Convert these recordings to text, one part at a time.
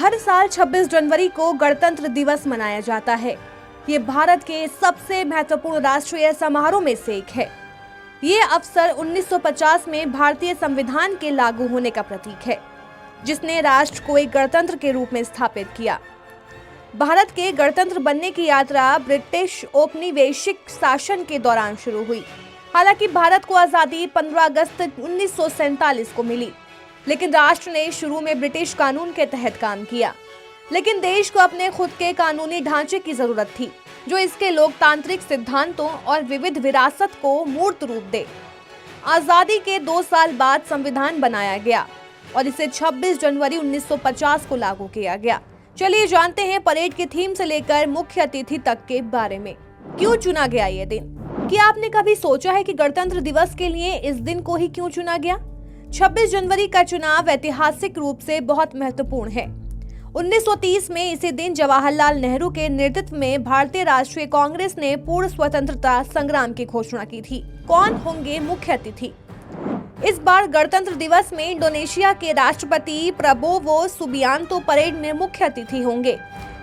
हर साल 26 जनवरी को गणतंत्र दिवस मनाया जाता है। ये भारत के सबसे महत्वपूर्ण राष्ट्रीय समारोह में से एक है। ये अवसर 1950 में भारतीय संविधान के लागू होने का प्रतीक है, जिसने राष्ट्र को एक गणतंत्र के रूप में स्थापित किया। भारत के गणतंत्र बनने की यात्रा ब्रिटिश औपनिवेशिक शासन के दौरान शुरू हुई। हालांकि भारत को आजादी 15 अगस्त 1947 को मिली, लेकिन राष्ट्र ने शुरू में ब्रिटिश कानून के तहत काम किया। लेकिन देश को अपने खुद के कानूनी ढांचे की जरूरत थी, जो इसके लोकतांत्रिक सिद्धांतों और विविध विरासत को मूर्त रूप दे। आजादी के 2 साल बाद संविधान बनाया गया और इसे 26 जनवरी 1950 को लागू किया गया। चलिए जानते हैं परेड की थीम से लेकर मुख्य अतिथि तक के बारे में। क्यों चुना गया ये दिन? क्या आपने कभी सोचा है कि गणतंत्र दिवस के लिए इस दिन को ही क्यों चुना गया? 26 जनवरी का चुनाव ऐतिहासिक रूप से बहुत महत्वपूर्ण है। 1930 में इसी दिन जवाहरलाल नेहरू के नेतृत्व में भारतीय राष्ट्रीय कांग्रेस ने पूर्ण स्वतंत्रता संग्राम की घोषणा की थी। कौन होंगे मुख्य अतिथि? इस बार गणतंत्र दिवस में इंडोनेशिया के राष्ट्रपति प्रबोवो सुबियांतो परेड में मुख्य अतिथि होंगे।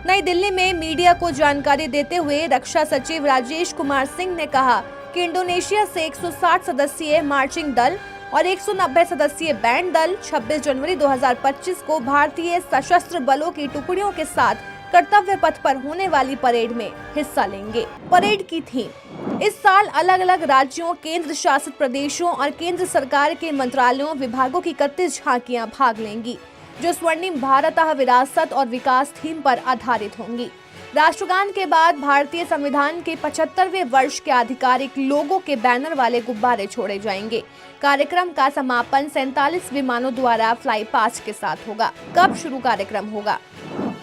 नई दिल्ली में मीडिया को जानकारी देते हुए रक्षा सचिव राजेश कुमार सिंह ने कहा कि इंडोनेशिया से 160 सदस्यीय मार्चिंग दल और 190 सदस्यीय बैंड दल 26 जनवरी 2025 को भारतीय सशस्त्र बलों की टुकड़ियों के साथ कर्तव्य पथ पर होने वाली परेड में हिस्सा लेंगे। परेड की थीम इस साल अलग अलग राज्यों, केंद्र शासित प्रदेशों और केंद्र सरकार के मंत्रालयों, विभागों की 31 झांकियां भाग लेंगी, जो स्वर्णिम भारत विरासत और विकास थीम पर आधारित होंगी। राष्ट्रगान के बाद भारतीय संविधान के 75वें वर्ष के आधिकारिक लोगों के बैनर वाले गुब्बारे छोड़े जाएंगे। कार्यक्रम का समापन 47 विमानों द्वारा फ्लाई पास्ट के साथ होगा। कब शुरू कार्यक्रम होगा?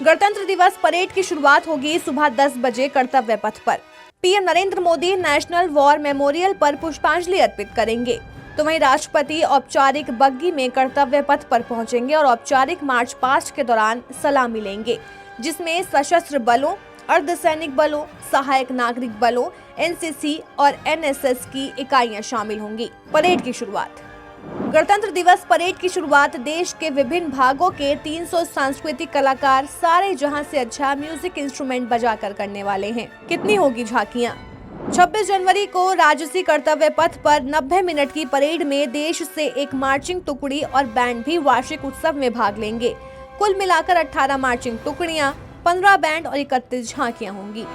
गणतंत्र दिवस परेड की शुरुआत होगी सुबह 10 बजे कर्तव्य पथ पर। PM Narendra Modi national war memorial पर पुष्पांजलि अर्पित करेंगे, तो वहीं राष्ट्रपति औपचारिक बग्गी में कर्तव्य पथ पर पहुंचेंगे और औपचारिक मार्च पास्ट के दौरान सलामी लेंगे, जिसमें सशस्त्र बलों, अर्धसैनिक बलों, सहायक नागरिक बलों, एनसीसी और एनएसएस की इकाइयां शामिल होंगी। परेड की शुरुआत। गणतंत्र दिवस परेड की शुरुआत देश के विभिन्न भागों के 300 सांस्कृतिक कलाकार सारे जहां से अच्छा म्यूजिक इंस्ट्रूमेंट बजाकर करने वाले हैं। कितनी होगी झांकियां? 26 जनवरी को राजसी कर्तव्य पथ पर 90 मिनट की परेड में देश से एक मार्चिंग टुकड़ी और बैंड भी वार्षिक उत्सव में भाग लेंगे। कुल मिलाकर 18 मार्चिंग टुकड़ियां, 15 बैंड और 31 झांकियां होंगी।